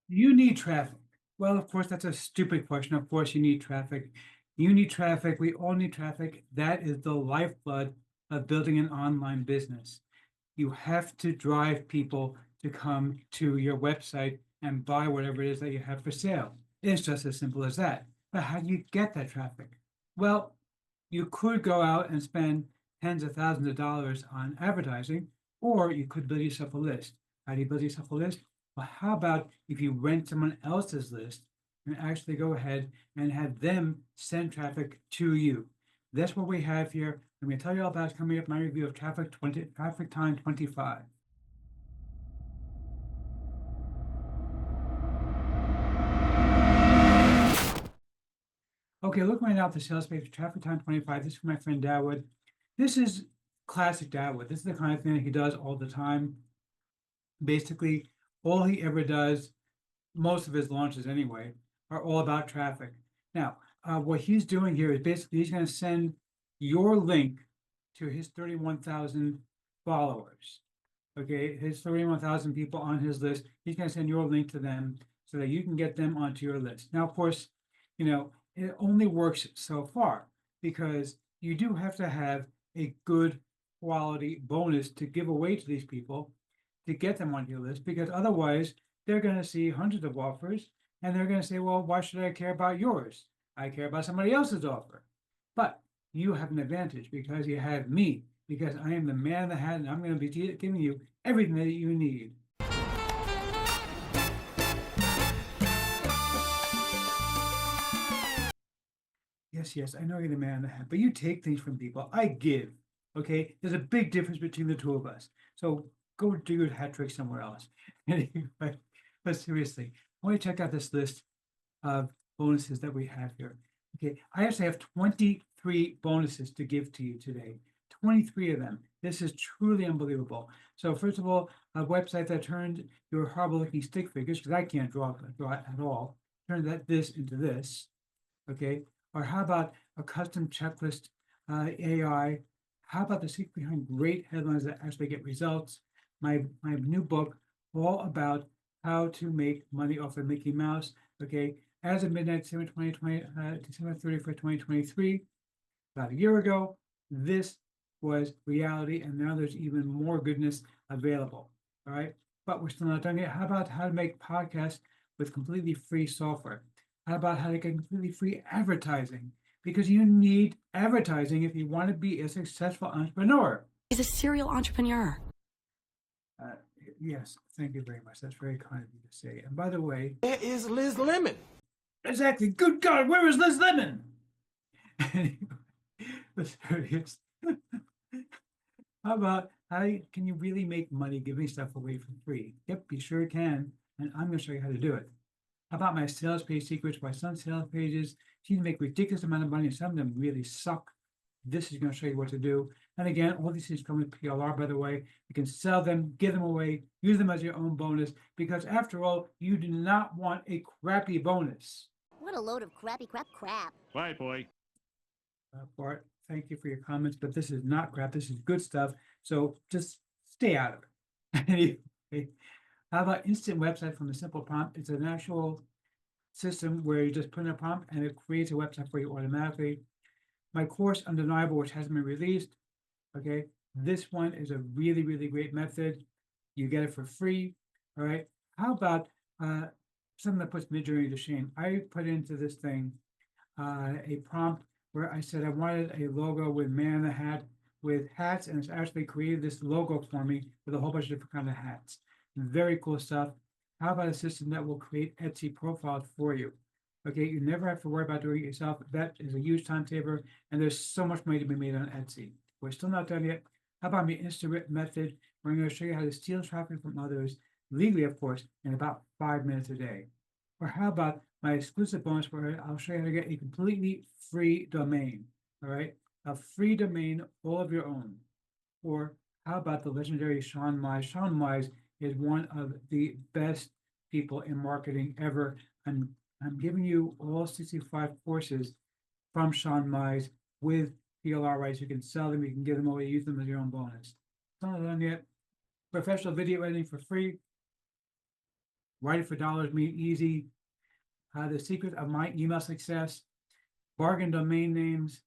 You need traffic. Well, of course, that's a stupid question. Of course, you need traffic. You need traffic. We all need traffic. That is the lifeblood of building an online business. You have to drive people to come to your website and buy whatever it is that you have for sale. It's just as simple as that. But how do you get that traffic? Well, you could go out and spend tens of thousands of dollars on advertising, or you could build yourself a list. How do you build yourself a list? Well, how about if you rent someone else's list and actually go ahead and have them send traffic to you? That's what we have here. I'm going to tell you all about it coming up my review of Traffic Time 25. Okay, look right now at the sales page, Traffic Time 25. This is from my friend Dawood. This is classic Dawood. This is the kind of thing that he does all the time. Basically, all he ever does, most of his launches anyway, are all about traffic. Now, what he's doing here is basically he's going to send your link to his 31,000 followers. Okay, his 31,000 people on his list. He's going to send your link to them so that you can get them onto your list. Now, of course, it only works so far because you do have to have a good quality bonus to give away to these people to get them on your list, because otherwise they're going to see hundreds of offers and they're going to say, well, why should I care about yours? I care about somebody else's offer. But you have an advantage because you have me, because I am the man in the hat and I'm going to be giving you everything that you need. Yes, yes, I know you're the man in the hat, but you take things from people. I give. Okay, there's a big difference between the two of us. So go do your hat trick somewhere else. Anyway, but seriously, I want to check out this list of bonuses that we have here. Okay, I actually have 23 bonuses to give to you today. 23 of them. This is truly unbelievable. So first of all, a website that turned your horrible looking stick figures, because I can't draw it at all, turned this into this. Okay, or how about a custom checklist AI? How about the secret behind great headlines that actually get results? My new book, all about how to make money off of Mickey Mouse. Okay, as of midnight, December 2020, December 31st, 2023, about a year ago, this was reality, and now there's even more goodness available. All right, but we're still not done yet. How about how to make podcasts with completely free software? How about how to get completely free advertising? Because you need advertising if you want to be a successful entrepreneur. He's a serial entrepreneur. Uh, yes, thank you very much. That's very kind of you to say. And by the way, Where is Liz Lemon? exactly. Good God, where is Liz Lemon? Anyway, but serious. How about can you really make money giving stuff away for free? Yep, you sure can. And I'm going to show you how to do it. How about my sales page secrets? By some sales pages, you can make ridiculous amount of money, and some of them really suck. This is going to show you what to do. And again, all these things come with PLR, by the way. You can sell them, give them away, use them as your own bonus, because after all, you do not want a crappy bonus. What a load of crappy crap. Right, boy. Bart, thank you for your comments, but this is not crap. This is good stuff. So just stay out of it. Anyway, how about instant website from a simple prompt? It's an actual system where you just put in a prompt and it creates a website for you automatically. My course, Undeniable, which hasn't been released. Okay, this one is a really, really great method. You get it for free. All right. How about something that puts Midjourney to shame? I put into this thing a prompt where I said I wanted a logo with man in the hat with hats, and it's actually created this logo for me with a whole bunch of different kind of hats. Very cool stuff. How about a system that will create Etsy profiles for you? Okay, you never have to worry about doing it yourself. That is a huge time saver, and there's so much money to be made on Etsy. We're still not done yet. How about my Insta method, where I'm going to show you how to steal traffic from others, legally, of course, in about 5 minutes a day? Or how about my exclusive bonus where I'll show you how to get a completely free domain, all right? A free domain, all of your own. Or how about the legendary Sean Mize? Sean Mize is one of the best people in marketing ever. I'm giving you all 65 courses from Sean Mize with PLR rights. You can sell them, you can give them away, use them as your own bonus. It's not done yet. Professional video editing for free. Write It for Dollars Made Easy, The Secret of My Email Success, Bargain Domain Names,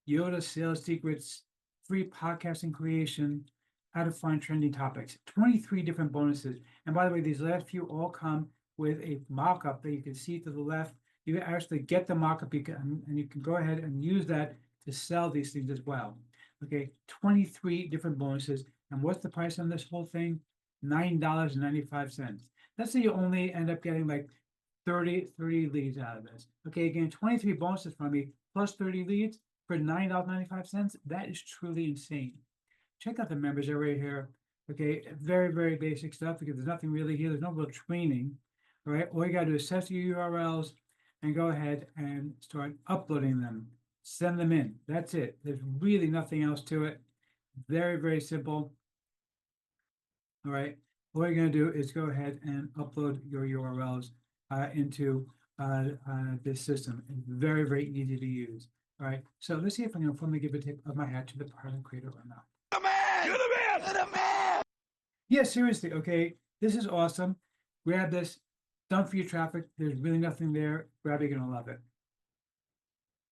Yoda Sales Secrets, Free Podcasting Creation, How to Find Trending Topics, 23 different bonuses. And by the way, these last few all come with a mock-up that you can see to the left. You can actually get the mock-up, and you can go ahead and use that to sell these things as well. Okay, 23 different bonuses. And what's the price on this whole thing? $9.95. Let's say you only end up getting like 30 leads out of this. Okay, again, 23 bonuses from me plus 30 leads for $9.95. That is truly insane. Check out the members area here. Okay, very, very basic stuff because there's nothing really here. There's no real training. All right, all you got to do is set your URLs and go ahead and start uploading them. Send them in. That's it. There's really nothing else to it. Very, very simple. All right, all you're going to do is go ahead and upload your URLs into this system. It's very, very easy to use. All right, so let's see if I can formally give a tip of my hat to the Parlin creator or not. The man! You're the man! You're the man! Yeah, seriously, okay, this is awesome. Grab this, done for your traffic. There's really nothing there. Grab it, you're gonna love it.